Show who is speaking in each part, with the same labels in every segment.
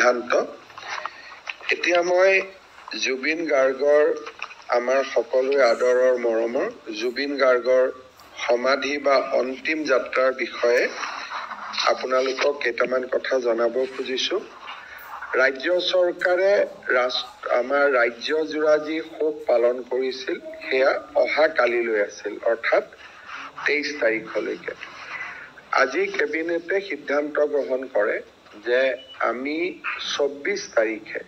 Speaker 1: সিদ্ধান্ত এতিয়া মই জুবিন গাৰ্গৰ আমাৰ সকলোৰে আদৰৰ মৰমৰ জুবিন গাৰ্গৰ সমাধি বা অন্তিম যাত্ৰাৰ বিষয়ে আপোনালোকক কেইটামান কথা জনাব খুজিছো ৰাজ্য চৰকাৰে আমাৰ ৰাজ্যজোৰা যি শোক পালন কৰিছিল সেয়া অহা কালিলৈ আছিল অৰ্থাৎ 23 তাৰিখলৈকে আজি কেবিনেটে সিদ্ধান্ত গ্ৰহণ কৰে যে আমি 24 তাৰিখে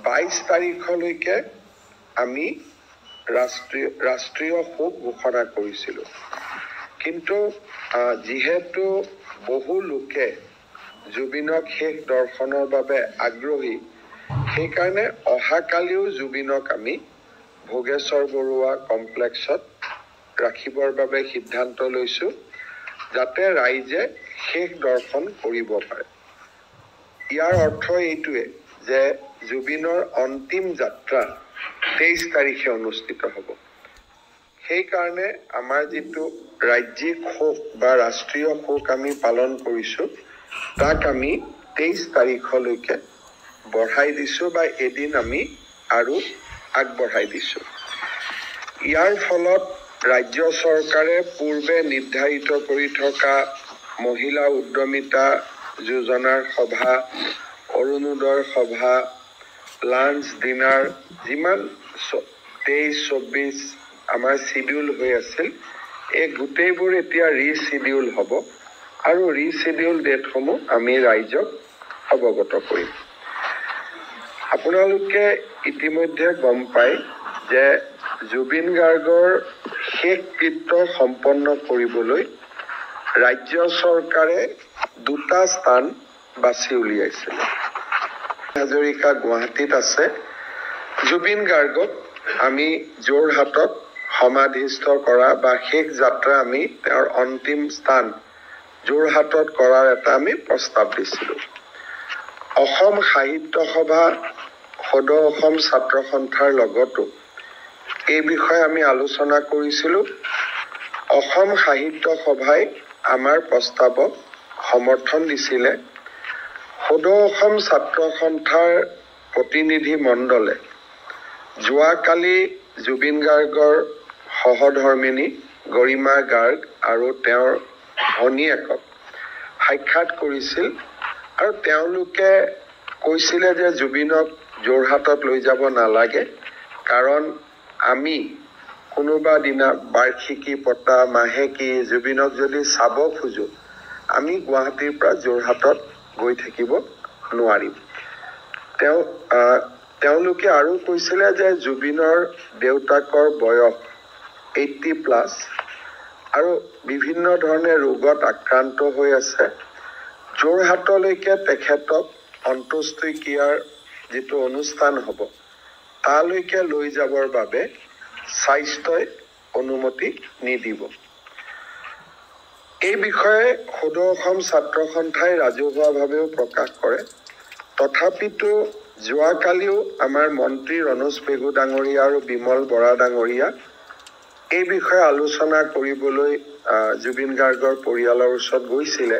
Speaker 1: 22 তাৰিখলৈকে আমি ৰাষ্ট্ৰীয় শোক ঘোষণা কৰিছিলো কিন্তু যিহেতু বহু লোকে জুবিনক শেষ দৰ্শনৰ বাবে আগ্ৰহী সেইকাৰণে অহাকালিও জুবিনক আমি ভোগেশ্বৰ বৰুৱা কমপ্লেক্সত ৰাখিবৰ বাবে সিদ্ধান্ত লৈছো যাতে ৰাইজে শেষ দৰ্শন কৰিব পাৰে ইয়াৰ অৰ্থ এইটোৱে যে জুবিনৰ অন্তিম যাত্ৰা 23 তাৰিখে অনুষ্ঠিত হ'ব সেইকাৰণে আমাৰ যিটো ৰাজ্যিক শোক বা ৰাষ্ট্ৰীয় শোক আমি পালন কৰিছো তাক আমি 23 তাৰিখলৈকে বঢ়াই দিছো বা এদিন আমি আৰু আগবঢ়াই দিছো ইয়াৰ ফলত ৰাজ্য চৰকাৰে পূৰ্বে নিৰ্ধাৰিত কৰি থকা মহিলা উদ্যমিতা যোজনাৰ সভা অৰুণোদয় সভা লাঞ্চ ডিনাৰ যিমান 23-24 আমাৰ শিডিউল হৈ আছিল এই গোটেইবোৰ এতিয়া ৰিশিডিউল হ'ব আৰু ৰিশিডিউল ডেটসমূহ আমি ৰাইজক অৱগত কৰিম আপোনালোকে ইতিমধ্যে গম পায় যে জুবিন গাৰ্গৰ শেষ কৃত্য সম্পন্ন কৰিবলৈ ৰাজ্য চৰকাৰে দুটা স্থান বাছি উলিয়াইছিল হাজৰিকা গুৱাহাটীত আছে জুবিন গাৰ্গক আমি যোৰহাটত সমাধিস্থ কৰা বা শেষ যাত্ৰা আমি তেওঁৰ অন্তিম স্থান যোৰহাটত কৰাৰ এটা আমি প্ৰস্তাৱ দিছিলো অসম সাহিত্য সভা সদৌ অসম ছাত্ৰ সন্থাৰ লগতো এই বিষয়ে আমি আলোচনা কৰিছিলো অসম সাহিত্য সভাই আমাৰ প্ৰস্তাৱক সমৰ্থন দিছিলে সদৌ অসম ছাত্ৰ সন্থাৰ প্ৰতিনিধি মণ্ডলে যোৱাকালি জুবিন গাৰ্গৰ সহধৰ্মিনী গৰিমা গাৰ্গ আৰু তেওঁৰ ভনীয়েকক সাক্ষাৎ কৰিছিল আৰু তেওঁলোকে কৈছিলে যে জুবিনক যোৰহাটত লৈ যাব নালাগে কাৰণ আমি কোনোবা দিনা বাৰ্ষিকী পতা মাহেকী জুবিনক যদি চাব খোজো আমি গুৱাহাটীৰ পৰা যোৰহাটত গৈ থাকিব নোৱাৰিম তেওঁলোকে আৰু কৈছিলে যে জুবিনৰ দেউতাকৰ বয়স 80+ আৰু বিভিন্ন ধৰণে ৰোগত আক্ৰান্ত হৈ আছে যোৰহাটলৈকে তেখেতক অন্ত্যেষ্টিক্ৰিয়াৰ যিটো অনুষ্ঠান হ'ব তালৈকে লৈ যাবৰ বাবে স্বাস্থ্যই অনুমতি নিদিব এই বিষয়ে সদৌ অসম ছাত্ৰ সন্থাই ৰাজহুৱাভাৱেও প্ৰকাশ কৰে তথাপিতো যোৱাকালিও আমাৰ মন্ত্ৰী ৰণোজ পেগু ডাঙৰীয়া আৰু বিমল বৰা ডাঙৰীয়া এই বিষয়ে আলোচনা কৰিবলৈ জুবিন গাৰ্গৰ পৰিয়ালৰ ওচৰত গৈছিলে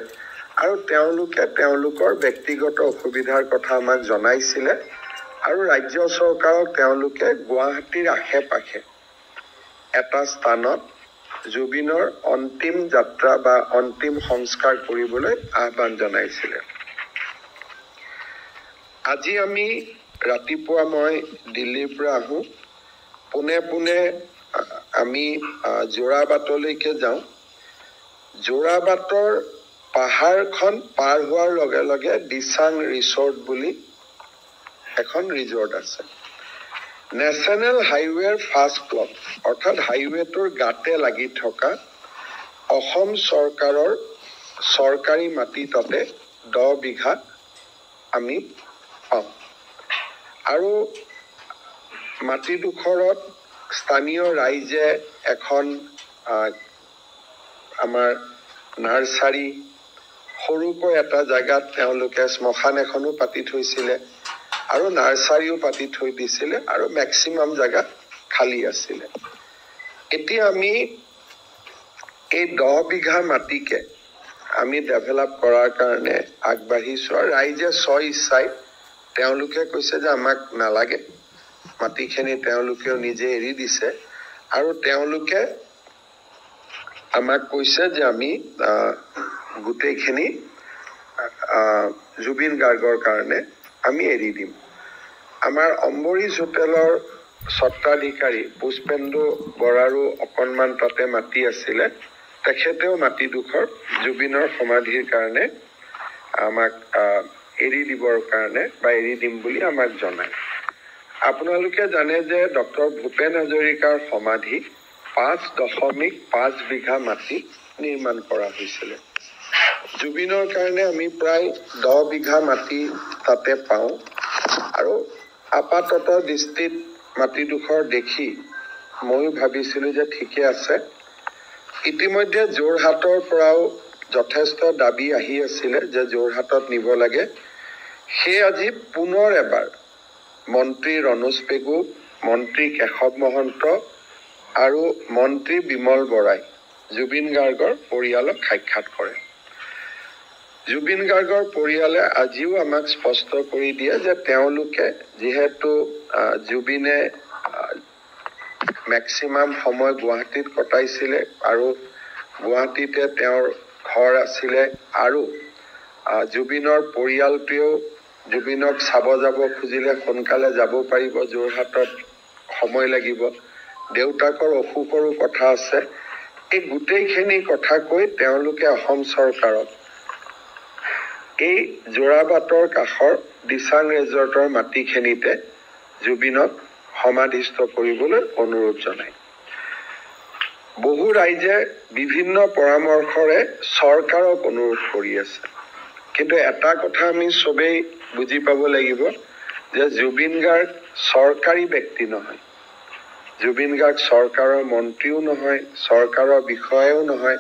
Speaker 1: আৰু তেওঁলোকে তেওঁলোকৰ ব্যক্তিগত অসুবিধাৰ কথা আমাক জনাইছিলে আৰু ৰাজ্য চৰকাৰক তেওঁলোকে গুৱাহাটীৰ আশে-পাশে এটা স্থানত জুবিনৰ অন্তিম যাত্ৰা বা অন্তিম সংস্কাৰ কৰিবলৈ আহ্বান জনাইছিলে আজি আমি ৰাতিপুৱা মই দিল্লীৰ পৰা আহোঁ পোনে আমি যোৰাবাটলৈকে যাওঁ যোৰাবাটৰ পাহাৰখন পাৰ হোৱাৰ লগে লগে দিচাং ৰিসৰ্ট বুলি এখন ৰিজৰ্ট আছে নেশ্যনেল হাইৱেৰ ফাৰ্ষ্ট ব্লক অৰ্থাৎ হাইৱেটোৰ গাতে লাগি থকা অসম চৰকাৰৰ চৰকাৰী মাটি তাতে 10 বিঘা আমি পাওঁ আৰু মাটিডোখৰত স্থানীয় ৰাইজে এখন আমাৰ নাৰ্চাৰী সৰুকৈ এটা জায়গাত তেওঁলোকে শ্মশান এখনো পাতি থৈছিলে আৰু নাৰ্চাৰীও পাতি থৈ দিছিলে আৰু ম্যাক্সিমাম জায়গা খালি আছিলে এতিয়া আমি এই 10 বিঘা মাটিকে আমি ডেভেলপ কৰাৰ কাৰণে আগবাঢ়িছো আৰু ৰাইজে স্ব ইচ্ছাই তেওঁলোকে কৈছে যে আমাক নালাগে মাটিখিনি তেওঁলোকেও নিজে এৰি দিছে আৰু তেওঁলোকে আমাক কৈছে যে আমি গোটেইখিনি জুবিন গাৰ্গৰ কাৰণে আমি এৰি দিম আমাৰ অম্বৰীশ হোটেলৰ স্বত্বাধিকাৰী পুষ্পেন্দু বৰাৰো অকণমান তাতে মাটি আছিলে তেখেতেও মাটিডোখৰ জুবিনৰ সমাধিৰ কাৰণে আমাক এৰি দিবৰ কাৰণে বা এৰি দিম বুলি আমাক জনায় আপোনালোকে জানে যে ডক্টৰ ভূপেন হাজৰিকাৰ সমাধি 5.5 বিঘা মাটি নিৰ্মাণ কৰা হৈছিল জুবিনৰ কাৰণে আমি প্ৰায় 10 বিঘা মাটি তাতে পাওঁ আৰু আপাতত দৃষ্টিত মাটিডোখৰ দেখি ময়ো ভাবিছিলোঁ যে ঠিকে আছে ইতিমধ্যে যোৰহাটৰ পৰাও যথেষ্ট দাবী আহি আছিলে যে যোৰহাটত নিব লাগে সেই আজি পুনৰ এবাৰ মন্ত্ৰী ৰণোজ পেগু মন্ত্ৰী কেশৱ মহন্ত আৰু মন্ত্ৰী বিমল বৰাই জুবিন গাৰ্গৰ পৰিয়ালক সাক্ষাৎ কৰে জুবিন গাৰ্গৰ পৰিয়ালে আজিও আমাক স্পষ্ট কৰি দিয়ে যে তেওঁলোকে যিহেতু জুবিনে মেক্সিমাম সময় গুৱাহাটীত কটাইছিলে আৰু গুৱাহাটীতে তেওঁৰ ঘৰ আছিলে আৰু জুবিনৰ পৰিয়ালটোৱেও জুবিনক চাব যাব খুজিলে সোনকালে যাব পাৰিব যোৰহাটত সময় লাগিব দেউতাকৰ অসুখৰো কথা আছে এই গোটেইখিনি কথা কৈ তেওঁলোকে অসম চৰকাৰক এই যোৰাবাটৰ কাষৰ দিচাং ৰেজৰ্টৰ মাটিখিনিতে জুবিনক সমাধিস্থ কৰিবলৈ অনুৰোধ জনায় বহু ৰাইজে বিভিন্ন পৰামৰ্শৰে চৰকাৰক অনুৰোধ কৰি আছে কিন্তু এটা কথা আমি সবেই বুজি পাব লাগিব যে জুবিন গাৰ্গ চৰকাৰী ব্যক্তি নহয় জুবিন গাৰ্গ চৰকাৰৰ মন্ত্ৰীও নহয় চৰকাৰৰ বিষয়াও নহয়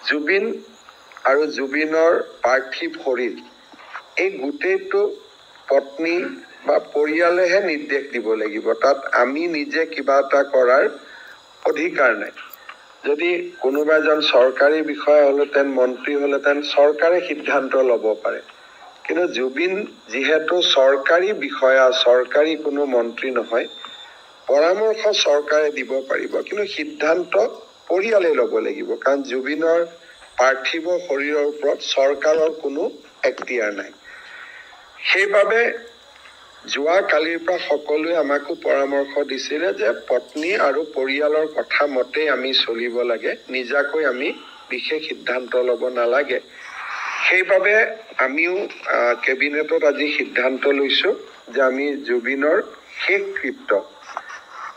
Speaker 1: জুবিন আৰু জুবিনৰ পাৰ্থিৱ শৰীৰ এই গোটেইটো পত্নী বা পৰিয়ালেহে নিৰ্দেশ দিব লাগিব তাত আমি নিজে কিবা এটা কৰাৰ অধিকাৰ নাই যদি কোনোবা এজন চৰকাৰী বিষয়া হলতেন মন্ত্ৰী হলতেন চৰকাৰে সিদ্ধান্ত ল'ব পাৰে কিন্তু জুবিন যিহেতু চৰকাৰী বিষয়া চৰকাৰী কোনো মন্ত্ৰী নহয় পৰামৰ্শ চৰকাৰে দিব পাৰিব কিন্তু সিদ্ধান্ত পৰিয়ালে ল'ব লাগিব কাৰণ জুবিনৰ পাৰ্থিৱ শৰীৰৰ ওপৰত চৰকাৰৰ কোনো এখতিয়াৰ নাই সেইবাবে যোৱা কালিৰ পৰা সকলোৱে আমাকো পৰামৰ্শ দিছিলে যে পত্নী আৰু পৰিয়ালৰ কথা মতে আমি চলিব লাগে নিজাকৈ আমি বিশেষ সিদ্ধান্ত ল'ব নালাগে সেইবাবে আমিও কেবিনেটত আজি সিদ্ধান্ত লৈছো যে আমি জুবিনৰ শেষ কৃত্য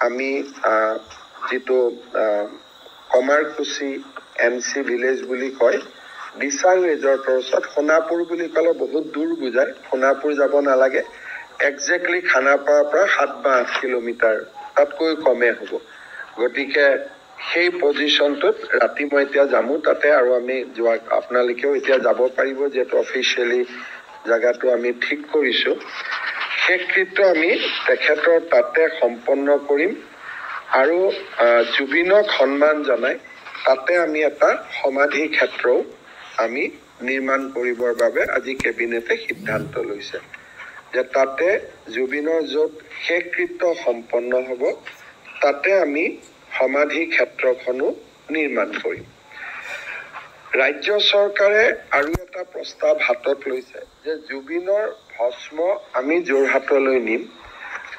Speaker 1: আমি যেটো কমাৰকুছি এমসি ভিলেজ বুলি কয় দিচাং ৰিজৰ্টৰ ওচৰত সোণাপুৰ বুলি ক'লে বহুত দূৰ বুজায় সোণাপুৰ যাব নালাগে এক্সেক্টলি খানাপাৰাৰ পৰা 7 বা 8 কিলোমিটাৰ তাতকৈ কমে হ'ব গতিকে সেই পজিশনটোত ৰাতি মই এতিয়া যামু তাতে আৰু আমি যোৱা আপোনালোকেও এতিয়া যাব পাৰিব যেটো অফিচিয়ালি জায়গাটো আমি ঠিক কৰিছো শেষকৃত্য আমি তেখেতৰ তাতে সম্পন্ন কৰিম আৰু জুবিনক সন্মান জনাই তাতে আমি এটা সমাধি ক্ষেত্ৰও আমি নিৰ্মাণ কৰিবৰ বাবে আজি কেবিনেটে সিদ্ধান্ত লৈছে যে তাতে জুবিনৰ য'ত শেষকৃত্য সম্পন্ন হ'ব তাতে আমি সমাধি ক্ষেত্ৰখনো নিৰ্মাণ কৰিম ৰাজ্য চৰকাৰে আৰু এটা প্ৰস্তাৱ হাতত লৈছে যে জুবিনৰ ভস্ম আমি যোৰহাটলৈ নিম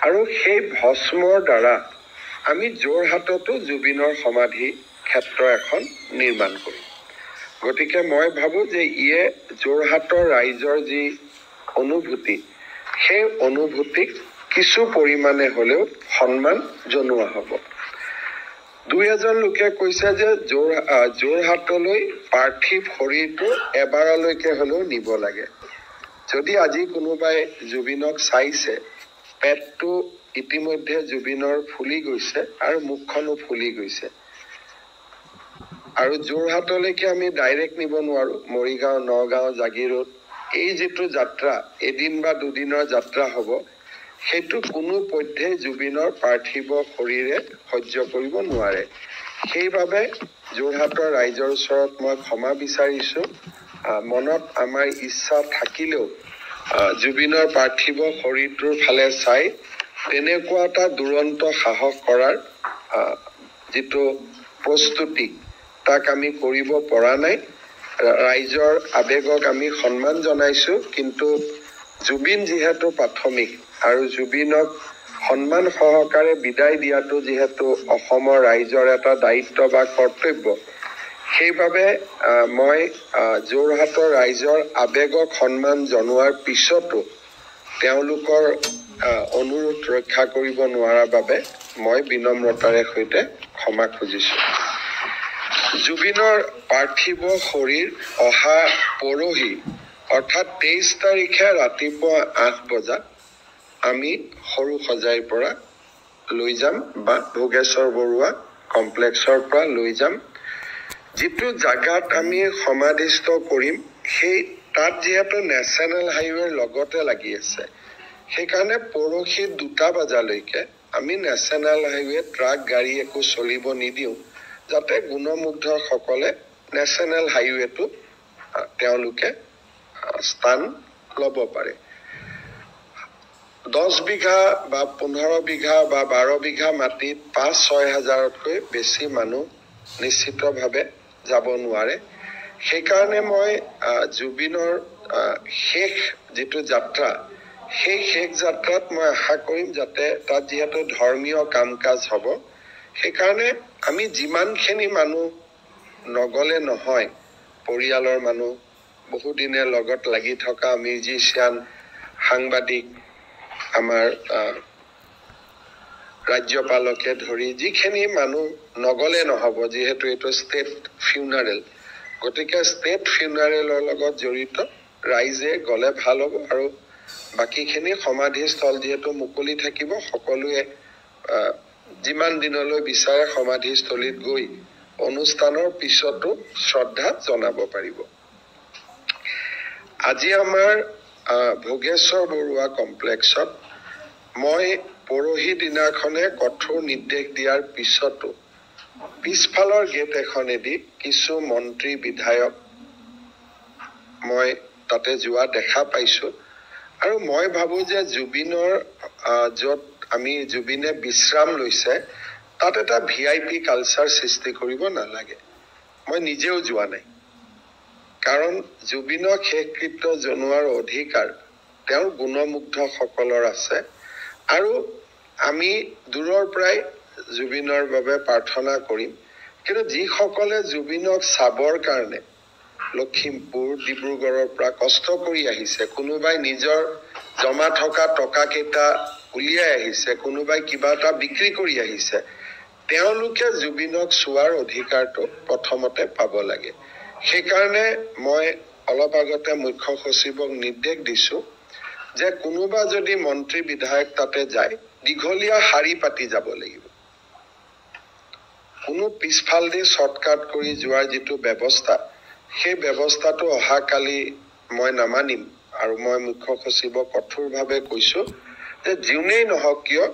Speaker 1: আৰু সেই ভস্মৰ দ্বাৰা আমি যোৰহাটতো জুবিনৰ সমাধি ক্ষেত্ৰ এখন নিৰ্মাণ কৰিম গতিকে মই ভাবো যে ইয়ে যোৰহাটৰ ৰাইজৰ যি অনুভূতি সেই অনুভূতিক কিছু পৰিমাণে হলেও সন্মান জনোৱা হ'ব দুই এজন লোকে কৈছে যে যোৰহাটলৈ পাৰ্থিৱ শৰীৰটো এবাৰলৈকে হলেও নিব লাগে যদি আজি কোনোবাই জুবিনক চাইছে পেটটো ইতিমধ্যে জুবিনৰ ফুলি গৈছে আৰু মুখখনো ফুলি গৈছে আৰু যোৰহাটলৈকে আমি ডাইৰেক্ট নিব নোৱাৰো মৰিগাঁও নগাঁও জাগিৰোড এই যেটো যাত্ৰা এদিন বা দুদিনৰ যাত্ৰা হ'ব সেইটো কোনো পথে জুবিনৰ পাৰ্থিৱ শৰীৰে সহ্য কৰিব নোৱাৰে সেইবাবে যোৰহাটৰ ৰাইজৰ ওচৰত মই ক্ষমা বিচাৰিছোঁ। মনত আমাৰ ইচ্ছা থাকিলেও জুবিনৰ পাৰ্থিৱ শৰীৰটোৰ ফালে চাই তেনেকুৱা এটা দুৰন্ত সাহস কৰাৰ যিটো প্ৰস্তুতি তাক আমি কৰিব পৰা নাই। ৰাইজৰ আৱেগক আমি সন্মান জনাইছোঁ, কিন্তু জুবিন যিহেতু প্ৰাথমিক আৰু জুবিনক সন্মান সহকাৰে বিদায় দিয়াটো যিহেতু অসমৰ ৰাইজৰ এটা দায়িত্ব বা কৰ্তব্য, সেইবাবে মই যোৰহাটৰ ৰাইজৰ আৱেগক সন্মান জনোৱাৰ পিছতো তেওঁলোকৰ অনুৰোধ ৰক্ষা কৰিব নোৱাৰাৰ বাবে মই বিনম্ৰতাৰে সৈতে ক্ষমা খুজিছোঁ। জুবিনৰ পাৰ্থিৱ শৰীৰ অহা পৰহি অৰ্থাৎ 23 তাৰিখে ৰাতিপুৱা 8 বজাত আমি সৰু সজাইৰ পৰা লৈ যাম বা ভোগেশ্বৰ বৰুৱা কমপ্লেক্সৰ পৰা লৈ যাম। যিটো জাগাত আমি সমাধিস্থ কৰিম সেই তাত যিহেতু নেশ্যনেল হাইৱেৰ লগতে লাগি আছে, সেইকাৰণে পৰহি 2টা বজালৈকে আমি নেশ্যনেল হাইৱে ট্ৰাক গাড়ী একো চলিব নিদিওঁ, যাতে গুণমুগ্ধসকলে নেশ্যনেল হাইৱেটো তেওঁলোকে স্থান ল'ব পাৰে। 10 বিঘা বা 15 বিঘা বা 12 বিঘা মাটিত 5-6 হাজাৰতকৈ বেছি মানুহ নিশ্চিতভাৱে যাব নোৱাৰে। সেইকাৰণে মই জুবিনৰ শেষ যিটো যাত্ৰা, সেই শেষ যাত্ৰাত মই আশা কৰিম যাতে তাত যিহেতু ধৰ্মীয় কাম কাজ হ'ব, সেইকাৰণে আমি যিমানখিনি মানুহ নগ'লে নহয়, পৰিয়ালৰ মানুহ, বহুদিনে লগত লাগি থকা মিউজিচিয়ান, সাংবাদিক, আমাৰ ৰাজ্যপালকে ধৰি যিখিনি মানুহ নগ'লে নহ'ব, যিহেতু এইটো ষ্টেট ফিউনাৰেল, গতিকে ষ্টেট ফিউনাৰেলৰ লগত জড়িত ৰাইজে গ'লে ভাল হ'ব। আৰু বাকীখিনি সমাধিস্থল যিহেতু মুকলি থাকিব, সকলোৱে যিমান দিনলৈ বিচাৰে সমাধিস্থলীত গৈ অনুষ্ঠানৰ পিছতো শ্ৰদ্ধা জনাব পাৰিব। আজি আমাৰ ভোগেশ্বৰ বৰুৱা কমপ্লেক্সত মই পৰহি দিনাখনে কঠোৰ নিৰ্দেশ দিয়াৰ পিছতো পিছফালৰ গেট এখনেদি কিছু মন্ত্ৰী বিধায়ক মই তাতে যোৱা দেখা পাইছোঁ। আৰু মই ভাবোঁ যে জুবিনৰ য'ত জুবিনে বিশ্ৰাম লৈছে তাত এটা VIP কালচাৰ সৃষ্টি কৰিব নালাগে। মই নিজেও যোৱা নাই, কাৰণ জুবিনক শেষকৃত্য জনোৱাৰ অধিকাৰ তেওঁৰ গুণমুগ্ধসকলৰ আছে। আৰু আমি দূৰৰ পৰাই জুবিনৰ বাবে প্ৰাৰ্থনা কৰিম, কিন্তু যিসকলে জুবিনক চাবৰ কাৰণে লখিমপুৰ, ডিব্ৰুগড়ৰ পৰা কষ্ট কৰি আহিছে, কোনোবাই নিজৰ জমা থকা টকাকেইটা উলিয়াই আহিছে, কোনোবাই কিবা এটা বিক্ৰী কৰি আহিছে, তেওঁলোকে জুবিনক চোৱাৰ অধিকাৰটো প্ৰথমতে পাব লাগে। সেইকাৰণে মই অলপ আগতে মুখ্য সচিবক নিৰ্দেশ দিছোঁ যে কোনোবা যদি মন্ত্ৰী বিধায়ক তাতে যায়, দীঘলীয়া শাৰী পাতি যাব লাগিব। কোনো পিছফালেদি শ্বৰ্টকাট কৰি যোৱাৰ যিটো ব্যৱস্থা, সেই ব্যৱস্থাটো অহাকালি মই নামানিম। আৰু মই মুখ্য সচিবক কঠোৰভাৱে কৈছোঁ যে যোনেই নহওক কিয়,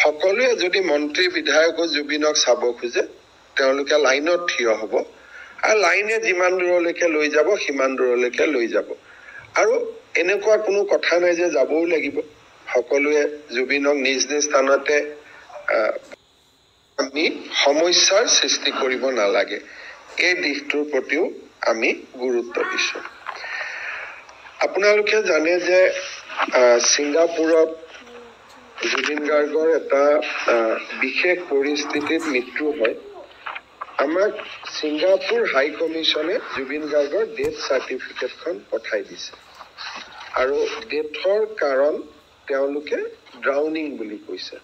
Speaker 1: সকলোৱে যদি মন্ত্ৰী বিধায়কো জুবিনক চাব খোজে, তেওঁলোকে লাইনত থিয় হ'ব, আৰু লাইনে যিমান দূৰলৈকে লৈ যাব সিমান দূৰলৈকে লৈ যাব। আৰু এনেকুৱা কোনো কথা নাই যে যাবও লাগিব। সকলোৱে জুবিনক নিজ নিজ স্থানতে আমি সমস্যাৰ সৃষ্টি কৰিব নালাগে, এই দিশটোৰ প্ৰতিও আমি গুৰুত্ব দিছোঁ। আপোনালোকে জানে যে ছিংগাপুৰত জুবিন গাৰ্গৰ এটা বিশেষ পৰিস্থিতিত মৃত্যু হয়। আমাক ছিংগাপুৰ হাই কমিশ্যনে জুবিন গাৰ্গৰ ডেথ চাৰ্টিফিকেটখন পঠাই দিছে, আৰু ডেথৰ কাৰণ তেওঁলোকে ড্ৰাউনিং বুলি কৈছে।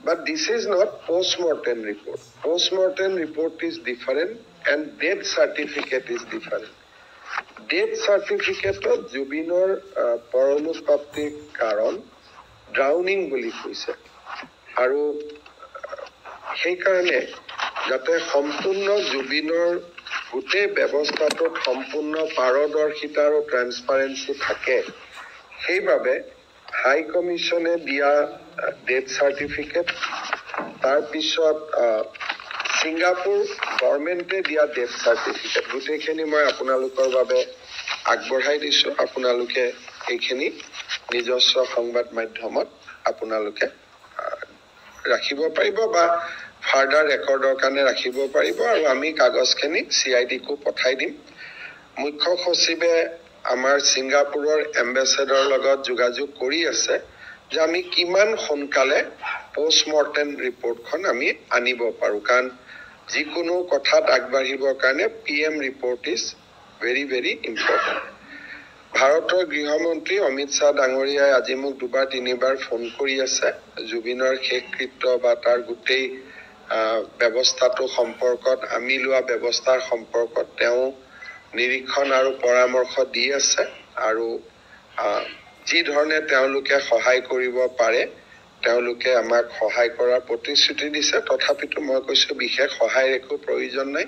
Speaker 1: But this is not post-mortem report. Post-mortem report is different and death certificate is different. Death certificate জুবিনৰ পৰলোকপ্ৰাপ্তিৰ কাৰণ ড্ৰাউনিং বুলি কৈছে, আৰু সেইকাৰণে যাতে সম্পূৰ্ণ জুবিনৰ গোটেই ব্যৱস্থাটোত সম্পূৰ্ণ পাৰদৰ্শিতা আৰু ট্ৰেন্সপাৰেঞ্চি থাকে, সেইবাবে হাই কমিশ্যনে দিয়া ডেথ চাৰ্টিফিকেট, তাৰপিছত ছিংগাপুৰ গভৰ্ণমেণ্টে দিয়া ডেথ চাৰ্টিফিকেট গোটেইখিনি মই আপোনালোকৰ বাবে আগবঢ়াই দিছোঁ। আপোনালোকে এইখিনি নিজস্ব সংবাদ মাধ্যমত আপোনালোকে ৰাখিব পাৰিব বা ফাৰ্ডাৰ ৰেকৰ্ডৰ কাৰণে ৰাখিব পাৰিব, আৰু আমি কাগজখিনি CID-কো পঠাই দিম। মুখ্য সচিবে আমাৰ ছিংগাপুৰৰ এম্বেচেডৰ লগত যোগাযোগ কৰি আছে যে আমি কিমান সোনকালে পোষ্টমৰ্টেম ৰিপৰ্টখন আমি আনিব পাৰোঁ, কাৰণ যিকোনো কথাত আগবাঢ়িবৰ কাৰণে PM report is very very important. ভাৰতৰ গৃহমন্ত্ৰী অমিত শ্বাহ ডাঙৰীয়াই আজি মোক 2-3বাৰ ফোন কৰি আছে জুবিনৰ শেষকৃত্য বা তাৰ গোটেই ব্যৱস্থাটো সম্পৰ্কত, আমি লোৱা ব্যৱস্থাৰ সম্পৰ্কত তেওঁ নিৰীক্ষণ আৰু পৰামৰ্শ দি আছে, আৰু যি ধৰণে তেওঁলোকে সহায় কৰিব পাৰে তেওঁলোকে আমাক সহায় কৰাৰ প্ৰতিশ্ৰুতি দিছে। তথাপিতো মই কৈছোঁ বিশেষ সহায়ৰ একো প্ৰয়োজন নাই,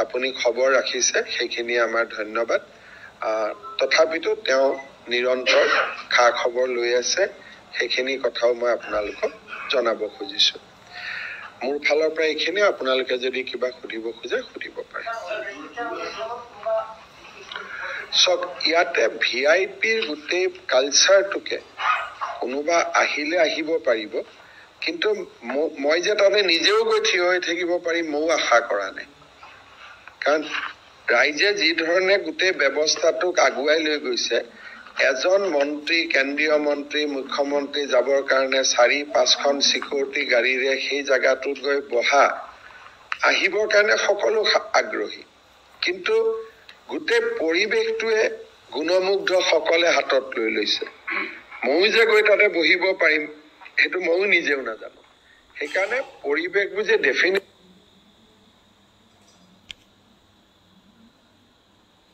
Speaker 1: আপুনি খবৰ ৰাখিছে সেইখিনি আমাৰ ধন্যবাদ। তথাপিতো তেওঁ নিৰন্তৰ খা খবৰ লৈ আছে, সেইখিনি কথাও মই আপোনালোকক জনাব খুজিছোঁ। মোৰ ফালৰ পৰা এইখিনি, আপোনালোকে যদি কিবা সুধিব খোজে সুধিব পাৰে। চক ইয়াতে VIPৰ গোটেই কালচাৰটোকে কোনোবা আহিলে আহিব পাৰিব, কিন্তু মই যে তাতে নিজেও গৈ থিয় হৈ থাকিব পাৰিম ময়ো আশা কৰা নাই, কাৰণ ৰাইজে যি ধৰণে গোটেই ব্যৱস্থাটোক আগুৱাই লৈ গৈছে, এজন মন্ত্ৰী, কেন্দ্ৰীয় মন্ত্ৰী, মুখ্যমন্ত্ৰী যাবৰ কাৰণে 4-5খন চিকিউৰিটি গাড়ীৰে সেই জাগাটোত গৈ বহা, আহিবৰ কাৰণে সকলো আগ্ৰহী, কিন্তু গোটেই পৰিৱেশটোৱে গুণমুগ্ধ সকলে হাতত লৈ লৈছে। ময়ো যে গৈ তাতে বহিব পাৰিম সেইটো ময়ো নিজেও নাজানো, সেইকাৰণে পৰিৱেশবোৰ যে